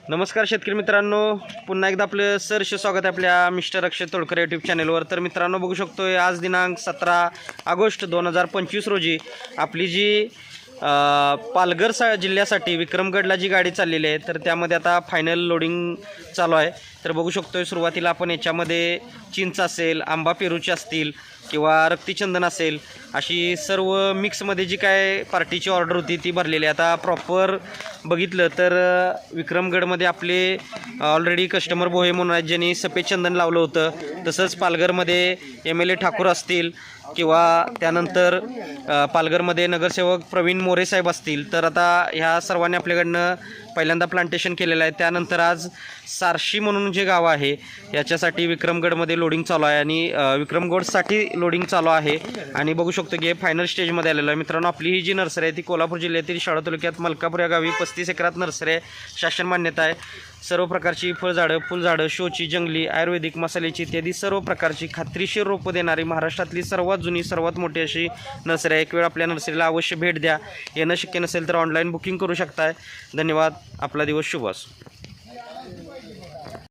नमस्कार शेतकरी मित्रांनो, पुन्हा एकदा आपलं सहर्ष स्वागत आहे आपल्या मिस्टर अक्षय तोडकर यूट्यूब चॅनलवर। तर मित्रांनो बघू शकतोय आज दिनांक 17 ऑगस्ट 2025 रोजी आपली जी पालघर जिल्ह्यासाठी विक्रमगडला जी गाडी चाललेली आहे तर त्यामध्ये आता फायनल लोडिंग चालू आहे। तर बघू शकतोय सुरुवातीला आपण याच्यामध्ये चिंच असेल, आंबा पेरूचे असतील किंवा रक्तीचंदन असेल, अशी सर्व मिक्समध्ये जी काय पार्टीची ऑर्डर होती ती भरलेली आहे। आता प्रॉपर बघितलं तर विक्रमगडमध्ये आपले ऑलरेडी कस्टमर बोहे म्हणून आहेत ज्यांनी सफेद चंदन लावलं होतं। तसंच पालघरमध्ये MLA ठाकूर असतील किंवा त्यानंतर पालघरमध्ये नगरसेवक प्रवीण मोरे साहेब असतील, तर आता ह्या सर्वांनी आपल्याकडनं पहिल्यांदा प्लांटेशन केलेलं आहे। त्यानंतर आज सारशी म्हणून जे गाव आहे याच्यासाठी विक्रमगडमध्ये लोडिंग चालू आहे आणि विक्रमगडसाठी लोडिंग चालू आहे आणि बघू शकतो की फायनल स्टेजमध्ये आलेलं आहे। मित्रांनो, आपली ही जी नर्सरी आहे ती कोल्हापूर जिल्ह्यातील शाळा तालुक्यात मलकापूर या गावी 35 एकरात नर्सरी आहे, शासन मान्यता आहे। सर्व प्रकारची फळझाडं, फुलझाडं, शोची, जंगली, आयुर्वेदिक, मसाल्याची इत्यादी सर्व प्रकारची खात्रीशीर रोपं देणारी महाराष्ट्रातली सर्वात जुनी सर्वात मोठी अशी नर्सरी आहे। एक वेळ आपल्या नर्सरीला अवश्य भेट द्या। येणं शक्य नसेल तर ऑनलाईन बुकिंग करू शकताय। धन्यवाद। आपला दिवस शुभ असो।